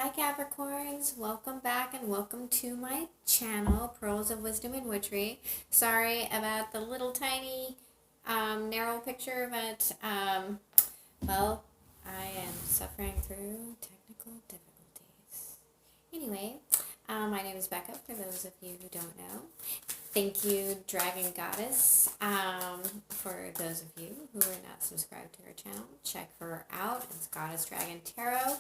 Hi Capricorns, welcome back and welcome to my channel, Pearls of Wisdom and Witchery. Sorry about the little tiny narrow picture, but well, I am suffering through technical difficulties. Anyway, my name is Becca, for those of you who don't know. Thank you, Dragon Goddess. For those of you who are not subscribed to her channel, check her out. It's Goddess Dragon Tarot.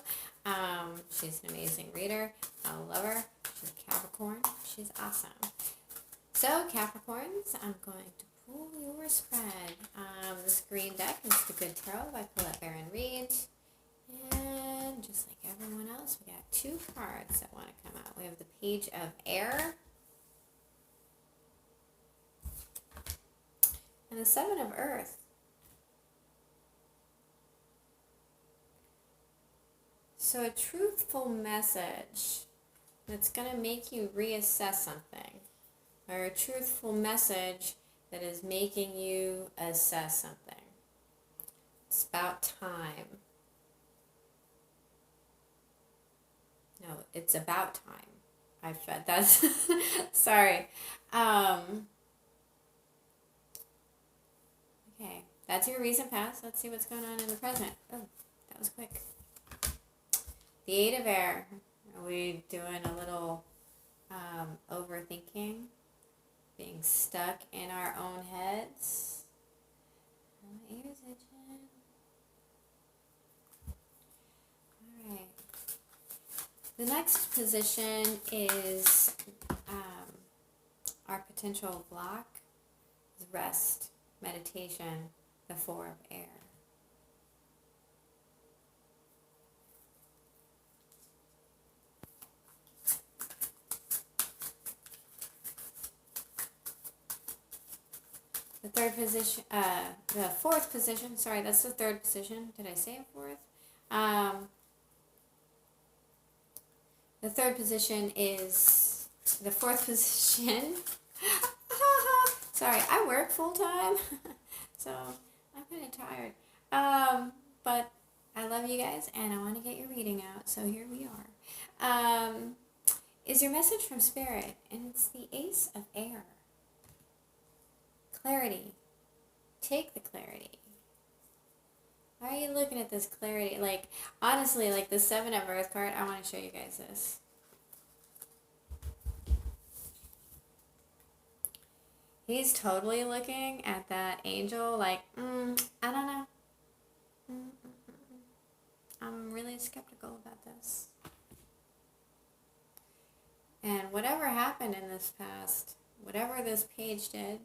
She's an amazing reader. I love her. She's a Capricorn. She's awesome. So, Capricorns, I'm going to pull your spread. This green deck is the Good Tarot by Colette Baron Reed. And just like everyone else, we got two cards that want to come out. We have the Page of Air and the Seven of Earth. So a truthful message that's going to make you reassess something, or a truthful message that is making you assess something. It's about time. No, it's about time. I fed that's sorry. Okay, that's your recent past. Let's see what's going on in the present. Oh, that was quick. The Eight of Air. Are we doing a little overthinking? Being stuck in our own heads? My ears itching. Alright. The next position is our potential block is rest, meditation, the Four of Air. The third position, the fourth position, sorry, that's the third position. Did I say a fourth? The third position is the fourth position. Sorry, I work full time, so I'm kind of tired. But I love you guys, and I want to get your reading out, so here we are. Is your message from Spirit, and it's the Ace of Air. Clarity. Take the clarity. Why are you looking at this clarity? Like, honestly, like the Seven of Earth card, I want to show you guys this. He's totally looking at that angel like, I don't know. I'm really skeptical about this. And whatever happened in this past, whatever this page did,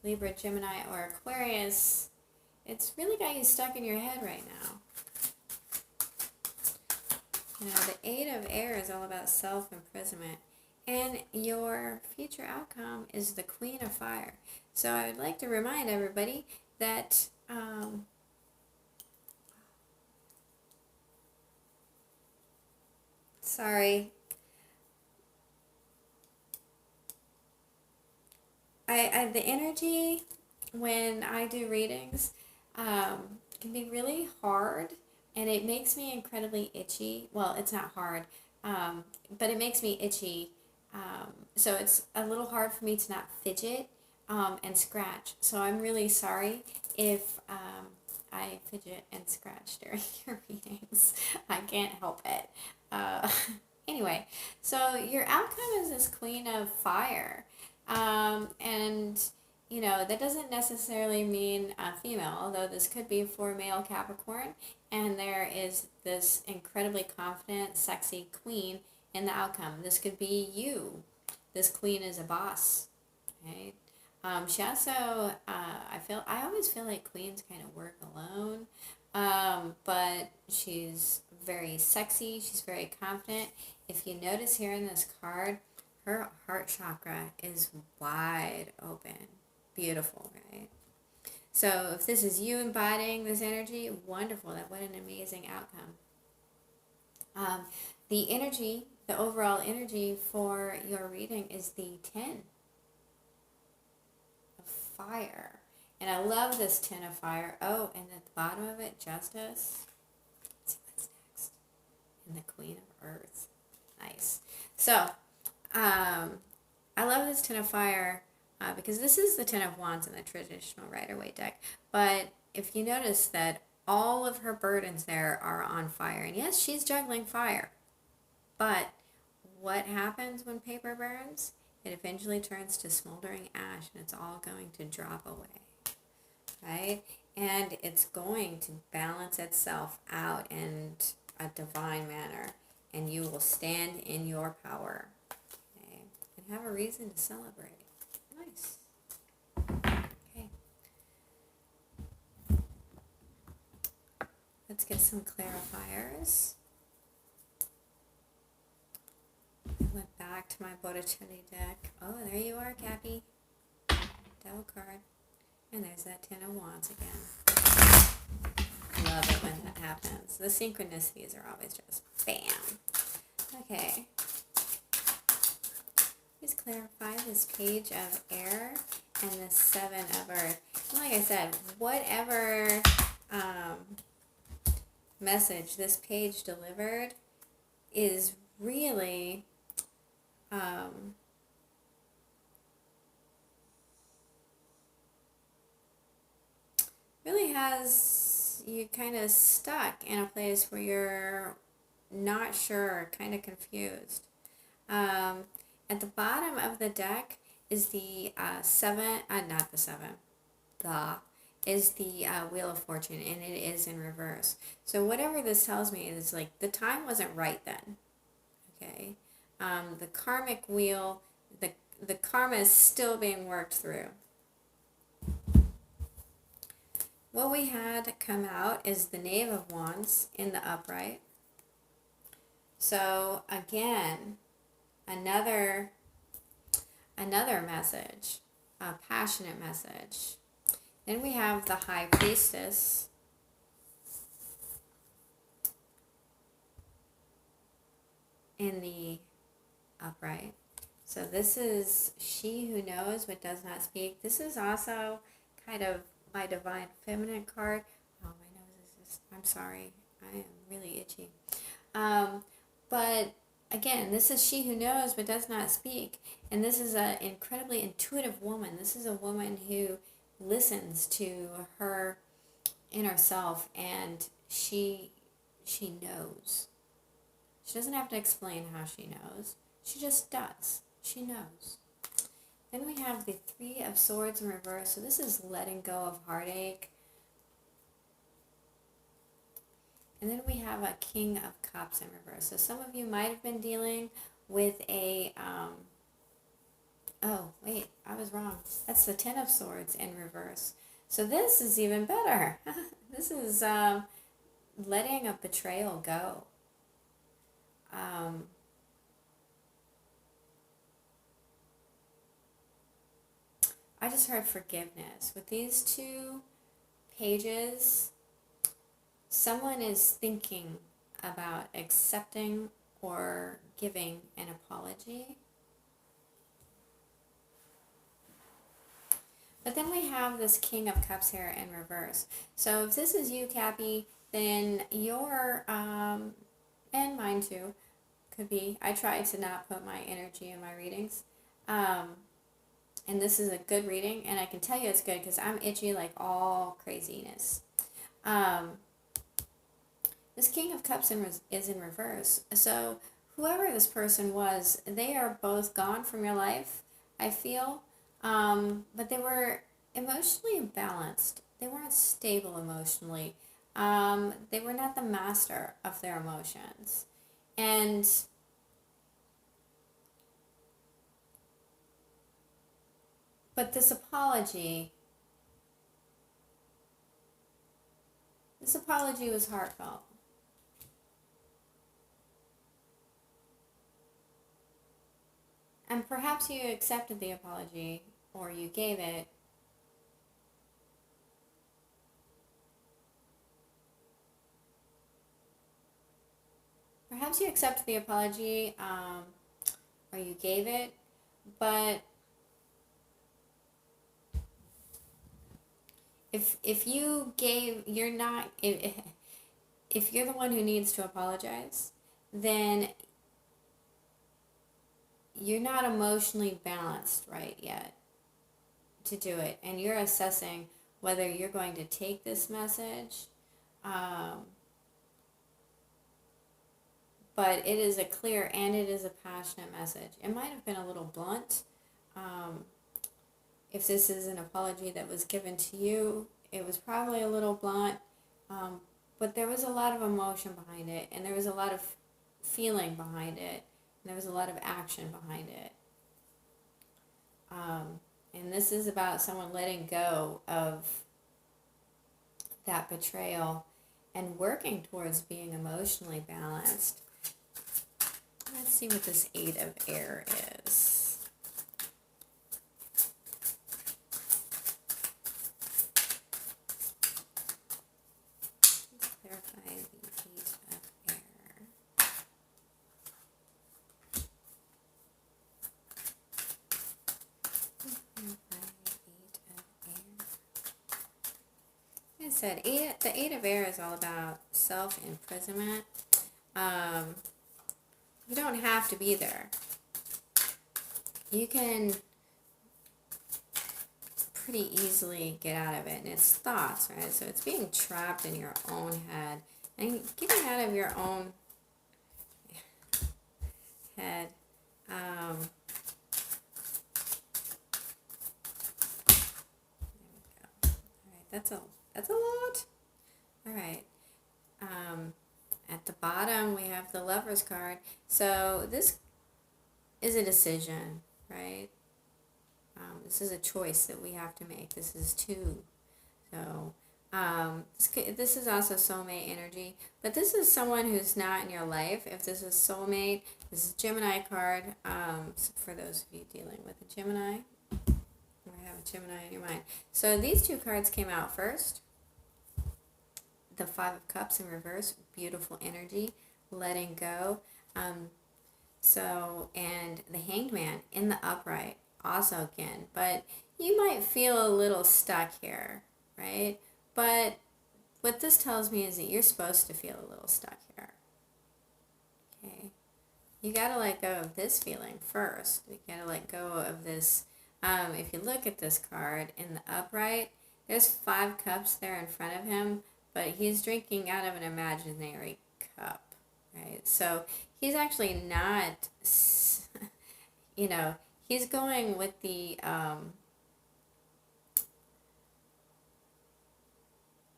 Libra, Gemini, or Aquarius, it's really got you stuck in your head right now. You know, the Eight of Air is all about self-imprisonment. And your future outcome is the Queen of Fire. So I would like to remind everybody that sorry. The energy when I do readings can be really hard, and it makes me incredibly itchy. Well, it's not hard, but it makes me itchy. So it's a little hard for me to not fidget and scratch. So I'm really sorry if I fidget and scratch during your readings. I can't help it. Anyway, so your outcome is this Queen of Fire. And, you know, that doesn't necessarily mean a female, although this could be for male Capricorn. And there is this incredibly confident, sexy queen in the outcome. This could be you. This queen is a boss, right? She also, I always feel like queens kind of work alone, but she's very sexy. She's very confident. If you notice here in this card, her heart chakra is wide open. Beautiful, right? So if this is you embodying this energy, wonderful. What an amazing outcome. The energy, the overall energy for your reading is the 10 of Fire. And I love this 10 of Fire. Oh, and at the bottom of it, Justice. and the Queen of Earth. Nice. So, I love this Ten of Fire because this is the Ten of Wands in the traditional Rider-Waite deck. But if you notice that all of her burdens there are on fire, and yes, she's juggling fire, but what happens when paper burns? It eventually turns to smoldering ash, and it's all going to drop away, right? And it's going to balance itself out in a divine manner, and you will stand in your power, okay? And have a reason to celebrate. Nice. Okay. Let's get some clarifiers. I went back to my Botticelli deck. Oh, there you are, Cappy. Devil card. And there's that Ten of Wands again. Love it when that happens. The synchronicities are always just bam. Okay. Please clarify this Page of Air and the Seven of Earth. And like I said, whatever message this page delivered is really really has you kind of stuck in a place where you're not sure, kind of confused. At the bottom of the deck is the seven, not the seven, is the Wheel of Fortune, and it is in reverse. So whatever this tells me is like the time wasn't right then. Okay, the karmic wheel, the karma is still being worked through. What we had come out is the Knave of Wands in the upright. So again, another message, a passionate message. Then we have the High Priestess in the upright. So this is she who knows but does not speak. This is also kind of my Divine Feminine card. Oh, my nose is just, I'm sorry. I am really itchy. But again, this is she who knows but does not speak. And this is an incredibly intuitive woman. This is a woman who listens to her inner self, and she knows. She doesn't have to explain how she knows. She just does. She knows. Then we have the Three of Swords in reverse. So this is letting go of heartache. And then we have a King of Cups in reverse. So some of you might have been dealing with a, oh, wait, I was wrong. That's the Ten of Swords in reverse. So this is even better. This is letting a betrayal go. I just heard forgiveness. With these two pages, someone is thinking about accepting or giving an apology. But then we have this King of Cups here in reverse. So if this is you, Cappy, then your, and mine too, could be, I try to not put my energy in my readings. And this is a good reading, and I can tell you it's good because I'm itchy like all craziness. This King of Cups is in reverse. So whoever this person was, they are both gone from your life, I feel. But they were emotionally imbalanced. They weren't stable emotionally. They were not the master of their emotions. But this apology was heartfelt. And perhaps you accepted the apology, or you gave it. Perhaps you accepted the apology, or you gave it, but if you gave, you're not, if you're the one who needs to apologize, then you're not emotionally balanced right yet to do it. And you're assessing whether you're going to take this message. But it is a clear and it is a passionate message. It might have been a little blunt. If this is an apology that was given to you, it was probably a little blunt. But there was a lot of emotion behind it, and there was a lot of feeling behind it, and there was a lot of action behind it. And this is about someone letting go of that betrayal and working towards being emotionally balanced. Let's see what this 8 of Air is. Let's clarify the 8 of Air. Like I said, the 8 of Air is all about self-imprisonment. You don't have to be there. You can pretty easily get out of it. And it's thoughts, right? So it's being trapped in your own head. And getting out of your own head. There we go. All right, that's a lot. All right. At the bottom, we have the Lover's card. So this is a decision, right? This is a choice that we have to make. This is 2. So this is also soulmate energy. But this is someone who's not in your life. If this is soulmate, this is Gemini card. So for those of you dealing with a Gemini, or have a Gemini in your mind. So these 2 cards came out first. The 5 of Cups in reverse, beautiful energy, letting go. And the Hanged Man in the upright, also again. But you might feel a little stuck here, right? But what this tells me is that you're supposed to feel a little stuck here. Okay? You got to let go of this feeling first. You got to let go of this. If you look at this card in the upright, there's 5 cups there in front of him. But he's drinking out of an imaginary cup, right? So he's actually not, he's going with the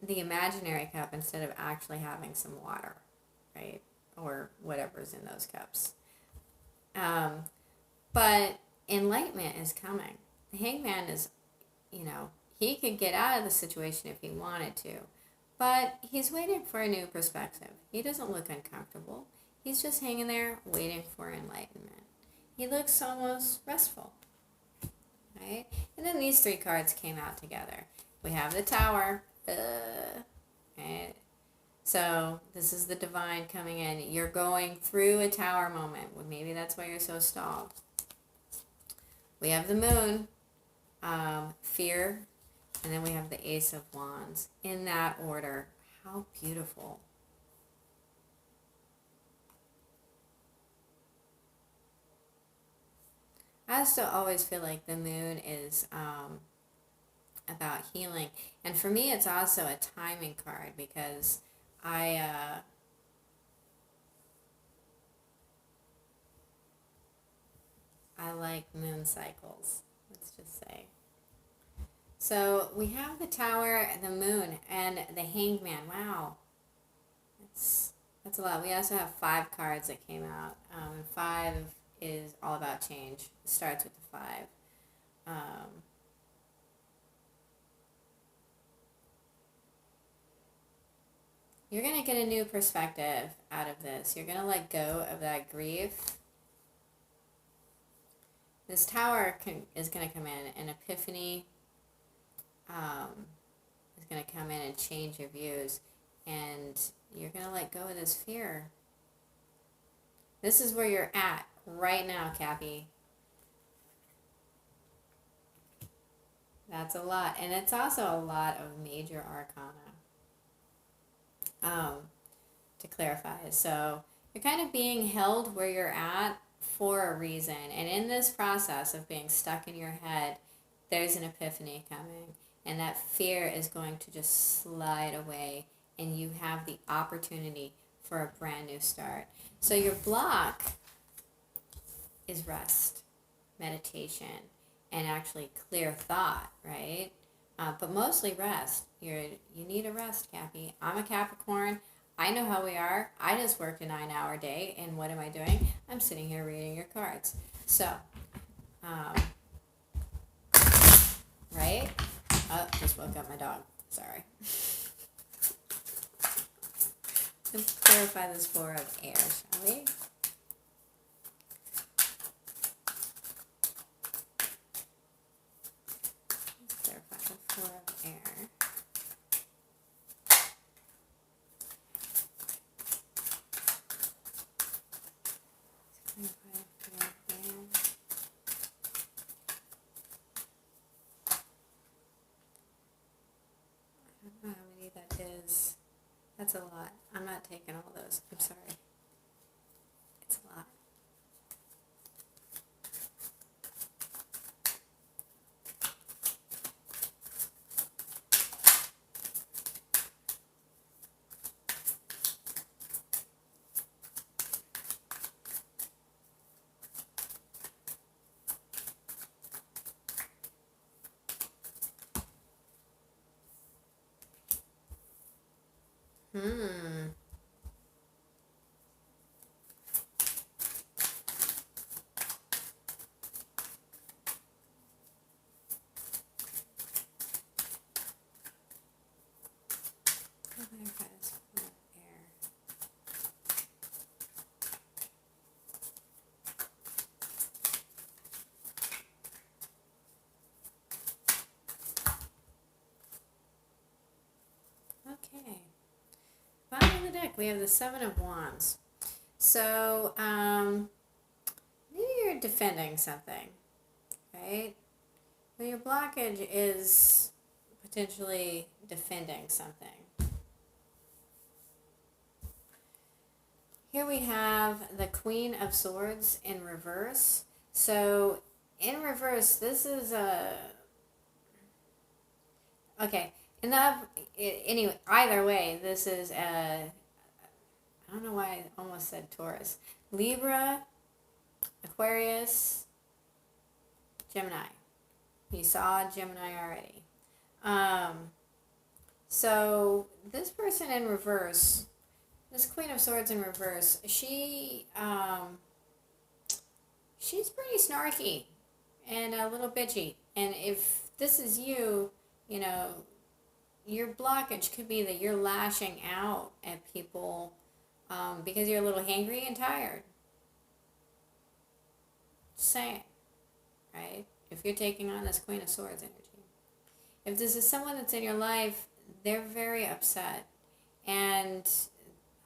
imaginary cup instead of actually having some water, right? Or whatever's in those cups. But enlightenment is coming. The Hangman is, he could get out of the situation if he wanted to. But he's waiting for a new perspective. He doesn't look uncomfortable. He's just hanging there waiting for enlightenment. He looks almost restful, right? And then these 3 cards came out together. We have the Tower, right? So this is the Divine coming in. You're going through a Tower moment. Well, maybe that's why you're so stalled. We have the Moon, fear. And then we have the Ace of Wands in that order. How beautiful. I still always feel like the Moon is about healing. And for me, it's also a timing card because I like moon cycles, let's just say. So we have the Tower, the Moon, and the Hanged Man. Wow, that's a lot. We also have 5 cards that came out. 5 is all about change. It starts with the 5. You're going to get a new perspective out of this. You're going to let go of that grief. This Tower is going to come in, an epiphany is going to come in and change your views. And you're going to let go of this fear. This is where you're at right now, Cappy. That's a lot. And it's also a lot of major arcana. To clarify. So You're kind of being held where you're at for a reason. And in this process of being stuck in your head, there's an epiphany coming. And that fear is going to just slide away. And you have the opportunity for a brand new start. So your block is rest, meditation, and actually clear thought, right? But mostly rest. You need a rest, Cappy. I'm a Capricorn. I know how we are. I just worked a 9-hour day, and what am I doing? I'm sitting here reading your cards. So, right? Oh, just woke up my dog. Sorry. Let's clarify this 4 of air, shall we? Let's clarify the 4 of air. I don't know how many that is. That's a lot. I'm not taking all those. I'm sorry. It's a lot. Clarify this 4 of air. Okay. Bottom of the deck, we have the 7 of Wands. So, maybe you're defending something, right? Well, your blockage is potentially defending something. Here we have the Queen of Swords in reverse. So, in reverse, this is a... Okay, anyway, either way, this is a... I don't know why I almost said Taurus. Libra, Aquarius, Gemini. You saw Gemini already. So this person in reverse, this Queen of Swords in reverse, she's pretty snarky and a little bitchy. And if this is you, you know, your blockage could be that you're lashing out at people because you're a little hangry and tired. Just saying, right? If you're taking on this Queen of Swords energy. If this is someone that's in your life, they're very upset. And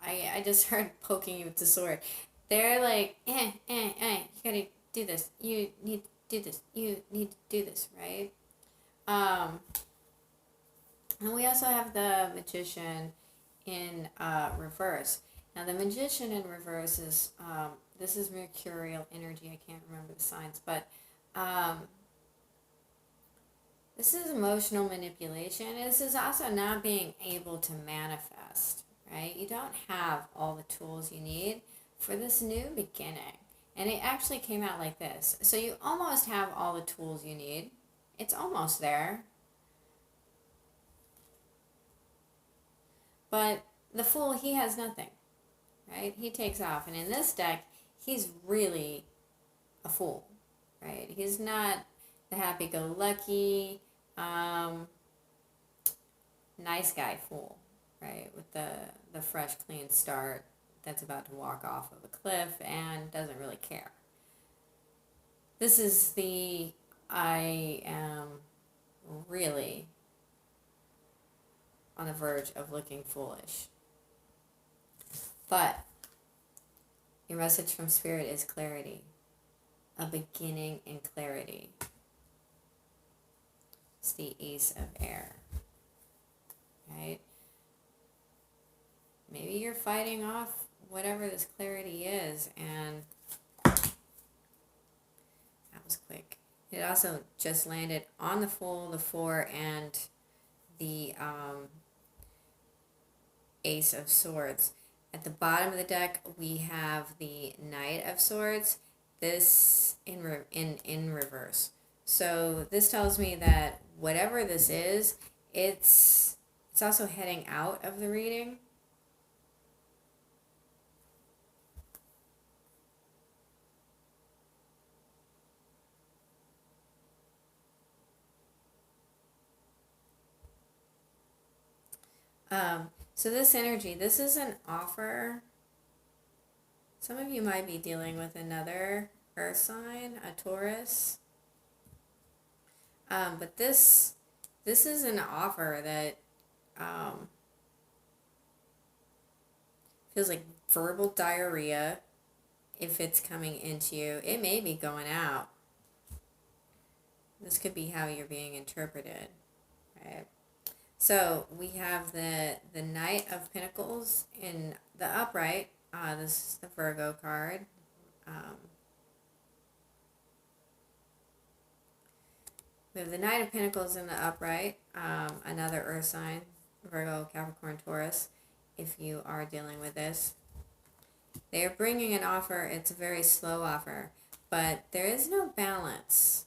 I just heard poking you with the sword. They're like, you gotta do this. You need to do this. You need to do this, right? And we also have the Magician in reverse. Now, the Magician in reverse is, this is mercurial energy. I can't remember the signs, but this is emotional manipulation. This is also not being able to manifest, right? You don't have all the tools you need for this new beginning. And it actually came out like this. So you almost have all the tools you need. It's almost there. But the Fool, he has nothing, right? He takes off. And in this deck, he's really a fool, right? He's not the happy-go-lucky, nice guy fool, right? With the fresh, clean start that's about to walk off of a cliff and doesn't really care. This is the I am really on the verge of looking foolish. But your message from Spirit is clarity. A beginning in clarity. It's the Ace of Air. Right? Maybe you're fighting off whatever this clarity is. And that was quick. It also just landed on the Fool, the Four, and the Ace of Swords. At the bottom of the deck, we have the Knight of Swords. This in reverse. So this tells me that whatever this is, it's also heading out of the reading. So this energy, this is an offer. Some of you might be dealing with another earth sign, a Taurus. But this is an offer that feels like verbal diarrhea if it's coming into you. It may be going out. This could be how you're being interpreted, right? So we have the Knight of Pentacles in the upright. This is the Virgo card. We have the Knight of Pentacles in the upright, another earth sign, Virgo, Capricorn, Taurus, if you are dealing with this. They are bringing an offer. It's a very slow offer, but there is no balance,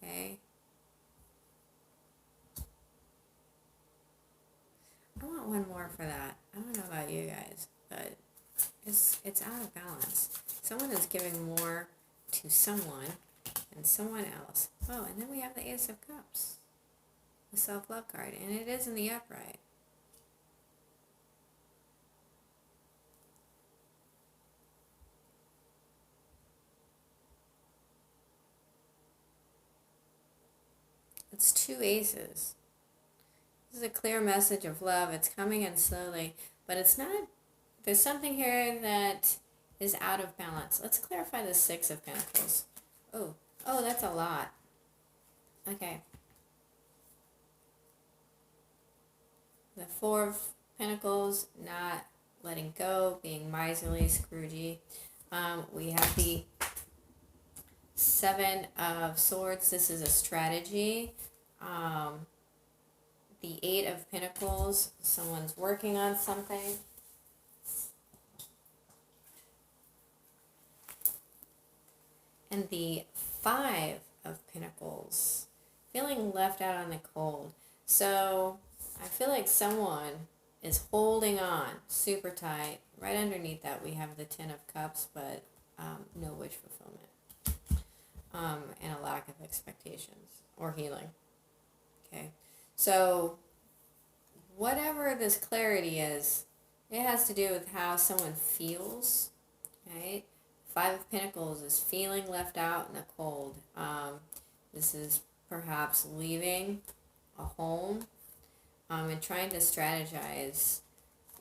okay? I want one more for that. I don't know about you guys, but it's out of balance. Someone is giving more to someone than someone else. Oh, and then we have the Ace of Cups, the self-love card, and it is in the upright. It's two aces. This is a clear message of love. It's coming in slowly, but it's not. There's something here that is out of balance. Let's clarify the Six of Pentacles. Oh, that's a lot. Okay. The Four of Pentacles, not letting go, being miserly, Scroogey. We have the Seven of Swords. This is a strategy. The Eight of Pentacles, someone's working on something. And the Five of Pentacles, feeling left out on the cold. So I feel like someone is holding on super tight. Right underneath that we have the Ten of Cups, but no wish fulfillment. And a lack of expectations or healing. Okay. So whatever this clarity is, it has to do with how someone feels, right? Five of Pentacles is feeling left out in the cold. This is perhaps leaving a home and trying to strategize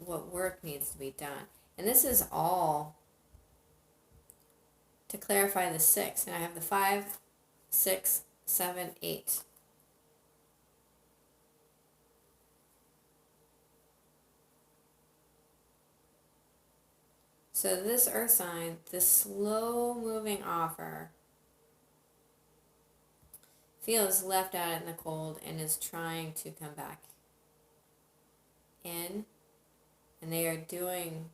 what work needs to be done. And this is all to clarify the six. And I have the 5, 6, 7, 8. So this earth sign, this slow moving offer, feels left out in the cold and is trying to come back in. And they are doing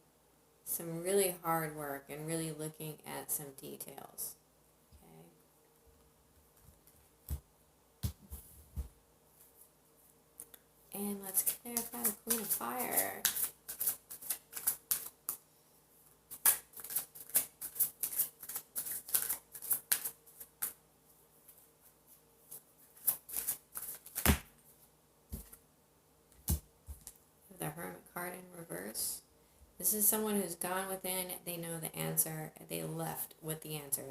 some really hard work and really looking at some details. Okay. And let's clarify the Queen of Fire. The Hermit card in reverse. This is someone who's gone within. They know the answer. They left with the answer.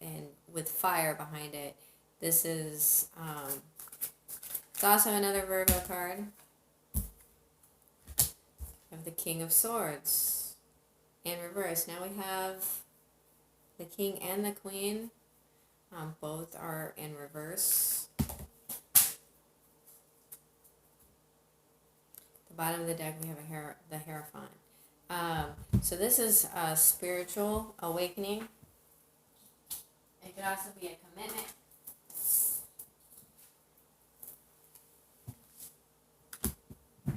And with fire behind it. This is it's also another Virgo card. We have the King of Swords in reverse. Now we have the King and the Queen. Both are in reverse. The bottom of the deck we have the Hierophant. So this is a spiritual awakening. It could also be a commitment. It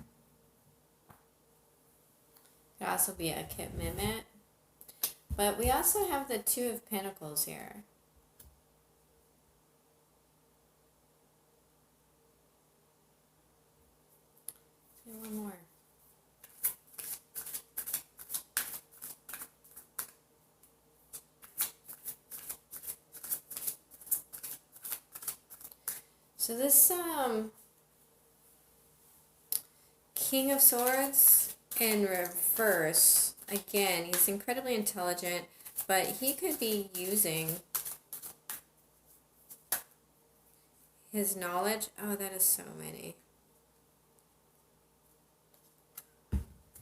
could also be a commitment. But we also have the Two of Pentacles here. One more. So this King of Swords in reverse, again, he's incredibly intelligent, but he could be using his knowledge. Oh, that is so many.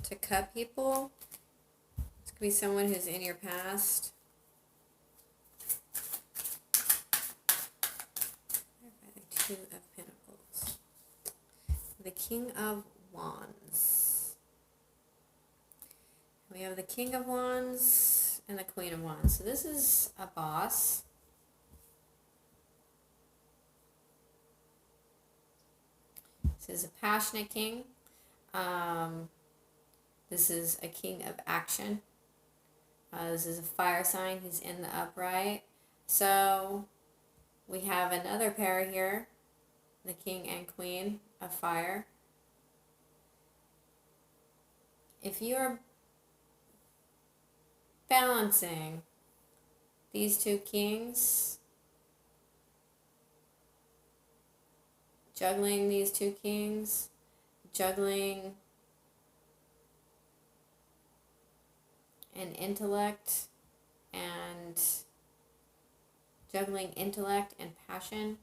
To cut people. This could be someone who's in your past. Two of Pentacles. The King of Wands. We have the King of Wands and the Queen of Wands. So this is a boss. This is a passionate king. This is a king of action. This is a fire sign. He's in the upright. So we have another pair here. The King and Queen of Fire. If you're balancing these two kings, juggling these two kings, juggling an intellect and juggling intellect and passion,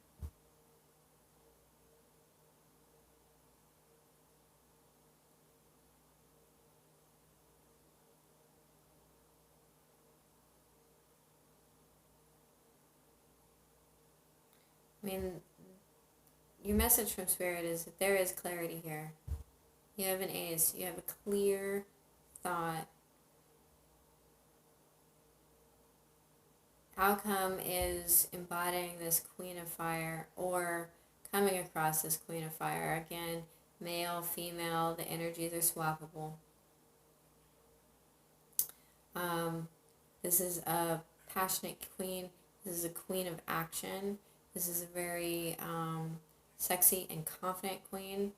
I mean, your message from Spirit is that there is clarity here. You have an ace. You have a clear thought. Outcome is embodying this Queen of Fire or coming across this Queen of Fire. Again, male, female, the energies are swappable. This is a passionate queen. This is a queen of action. This is a very sexy and confident queen,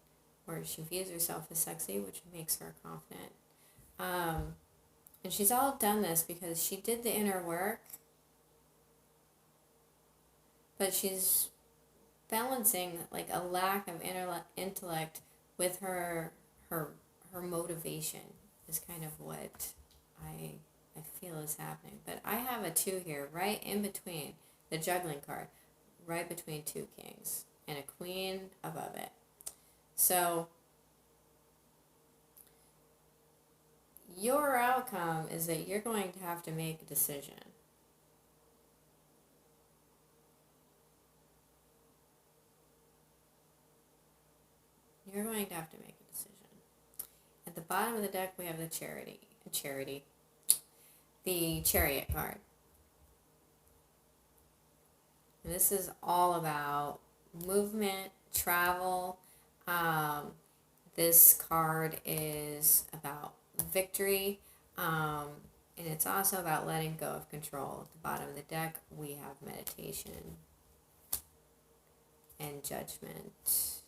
or she views herself as sexy, which makes her confident. And she's all done this because she did the inner work, but she's balancing like a lack of intellect with her motivation is kind of what I feel is happening. But I have a 2 here, right in between the juggling card, right between 2 kings and a queen above it. So your outcome is that you're going to have to make a decision. You're going to have to make a decision. At the bottom of the deck, we have the the Chariot card. And this is all about movement, travel. This card is about victory. And it's also about letting go of control. At the bottom of the deck, we have meditation and judgment.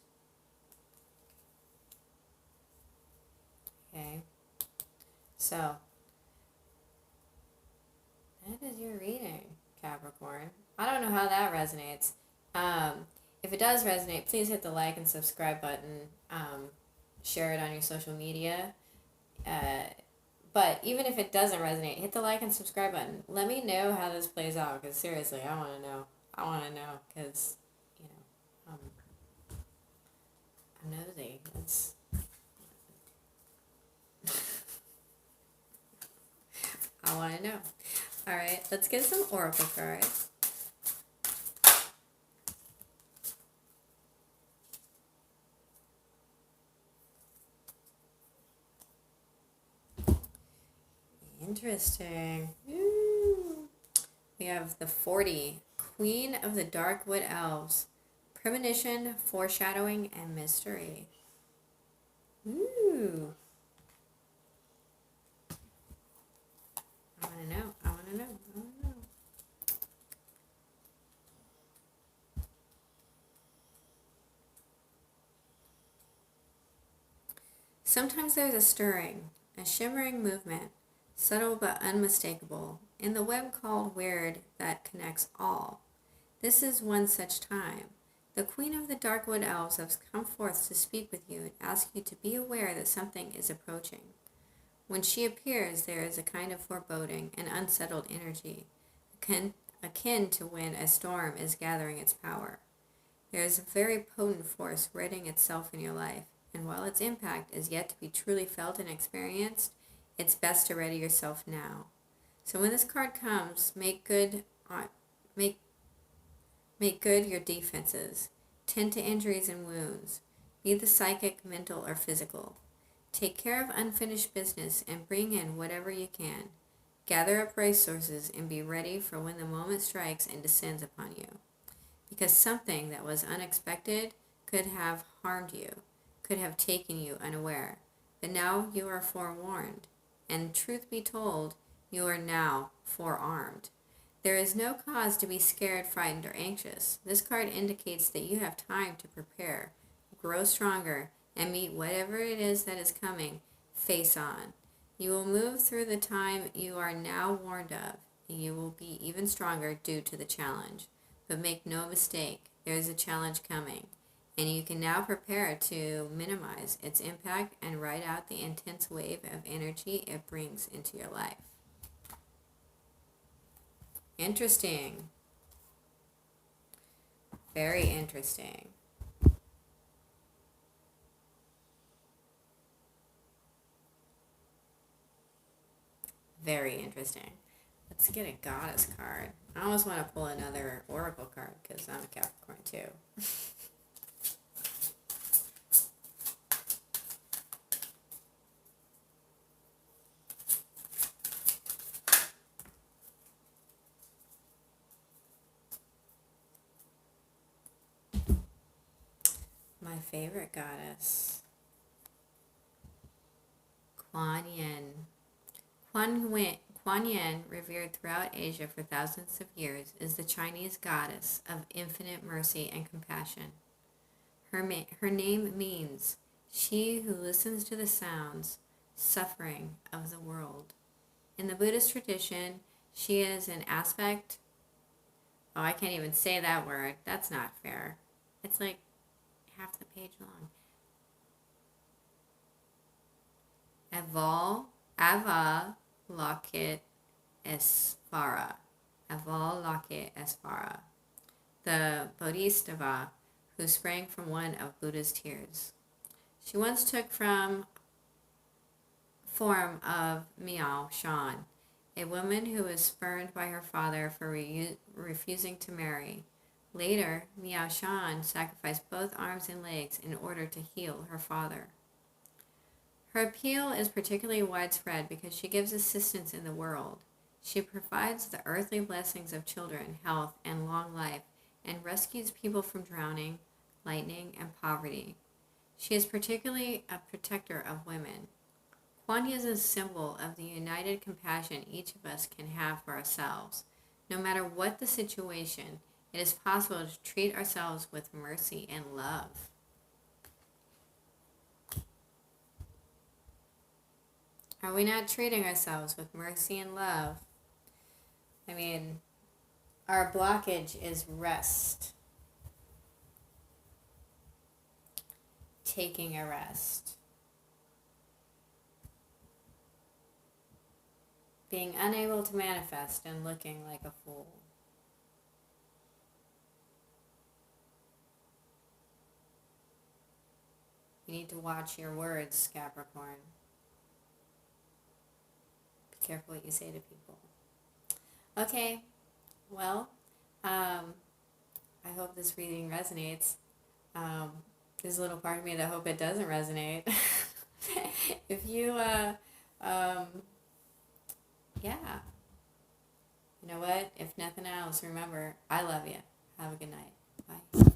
Okay, so that is your reading, Capricorn. I don't know how that resonates. If it does resonate, please hit the like and subscribe button. Share it on your social media. But even if it doesn't resonate, hit the like and subscribe button. Let me know how this plays out, because seriously, I want to know. I want to know, because, you know, I'm nosy. It's... I want to know. All right, let's get some oracle cards. Interesting. Ooh. We have the 40, Queen of the Darkwood Elves. Premonition, foreshadowing, and mystery. Ooh. I want to know. I want to know. I want to know. Sometimes there's a stirring, a shimmering movement, subtle but unmistakable, in the web called weird that connects all. This is one such time. The Queen of the Darkwood Elves has come forth to speak with you and ask you to be aware that something is approaching. When she appears, there is a kind of foreboding, an unsettled energy, akin to when a storm is gathering its power. There is a very potent force readying itself in your life, and while its impact is yet to be truly felt and experienced, it's best to ready yourself now. So when this card comes, make make good your defenses. Tend to injuries and wounds. Be the psychic, mental, or physical. Take care of unfinished business and bring in whatever you can. Gather up resources and be ready for when the moment strikes and descends upon you. Because something that was unexpected could have harmed you, could have taken you unaware. But now you are forewarned, and truth be told, you are now forearmed. There is no cause to be scared, frightened, or anxious. This card indicates that you have time to prepare, grow stronger, and meet whatever it is that is coming face on. You will move through the time you are now warned of, and you will be even stronger due to the challenge. But make no mistake, there is a challenge coming, and you can now prepare to minimize its impact and ride out the intense wave of energy it brings into your life. Interesting. Very interesting. Very interesting. Let's get a goddess card. I almost want to pull another oracle card because I'm a Capricorn too. My favorite goddess, Kuan Yin. Kuan Yin, revered throughout Asia for thousands of years, is the Chinese goddess of infinite mercy and compassion. Her name means she who listens to the sounds, suffering of the world. In the Buddhist tradition, she is an aspect. Oh, I can't even say that word. That's not fair. It's like half the page long. Avalokit Esvara. Avalokit Esvara. The Bodhisattva who sprang from one of Buddha's tears. She once took from form of Miao Shan, a woman who was spurned by her father for refusing to marry. Later, Miao Shan sacrificed both arms and legs in order to heal her father. Her appeal is particularly widespread because she gives assistance in the world. She provides the earthly blessings of children, health, and long life, and rescues people from drowning, lightning, and poverty. She is particularly a protector of women. Kuan Yin is a symbol of the united compassion each of us can have for ourselves. No matter what the situation, it is possible to treat ourselves with mercy and love. Are we not treating ourselves with mercy and love? I mean, our blockage is rest. Taking a rest. Being unable to manifest and looking like a fool. You need to watch your words, Capricorn. Be careful what you say to people. Okay, well, I hope this reading resonates. There's a little part of me that hope it doesn't resonate. If you what? If nothing else, remember, I love you. Have a good night. Bye.